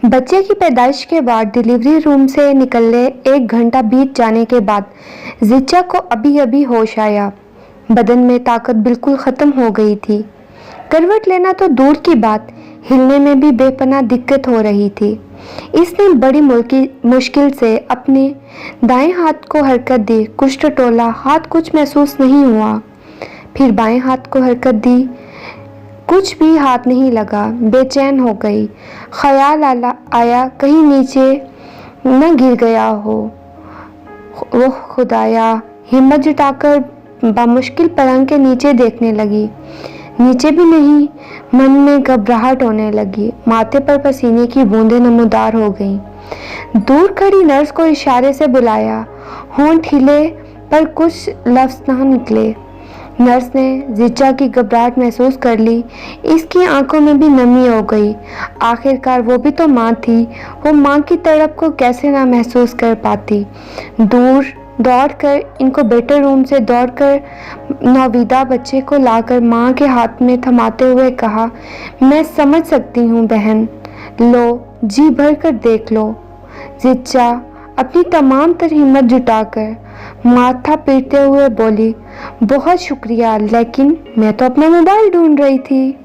बच्चे की पैदाइश के बाद डिलीवरी रूम से निकले 1 घंटा बीत जाने के बाद जिच्चा को अभी अभी होश आया। बदन में ताकत बिल्कुल ख़त्म हो गई थी। करवट लेना तो दूर की बात, हिलने में भी बेपनाह दिक्कत हो रही थी। इसने बड़ी मुश्किल से अपने दाएं हाथ को हरकत दी। कुछ टटोला, हाथ कुछ महसूस नहीं हुआ। फिर बाएं हाथ को हरकत दी, कुछ भी हाथ नहीं लगा। बेचैन हो गई। ख्याल आया कहीं नीचे न गिर गया हो। वो खुदाया, हिम्मत जुटाकर बामुश्किल पलंग के नीचे देखने लगी। नीचे भी नहीं। मन में घबराहट होने लगी। माथे पर पसीने की बूंदें नमूदार हो गईं। दूर खड़ी नर्स को इशारे से बुलाया। होंठ हिले पर कुछ लफ्ज ना निकले। नर्स ने जिच्चा की घबराहट महसूस कर ली। इसकी आंखों में भी नमी हो गई। आखिरकार वो भी तो माँ थी। वो माँ की तड़प को कैसे ना महसूस कर पाती। दौड़कर इनको बेटर रूम से दौड़कर नौविदा बच्चे को लाकर माँ के हाथ में थमाते हुए कहा, मैं समझ सकती हूँ बहन, लो जी भर कर देख लो। जिच्चा अपनी तमाम तर हिम्मत जुटाकर माथा पीटते हुए बोली, बहुत शुक्रिया, लेकिन मैं तो अपना मोबाइल ढूंढ रही थी।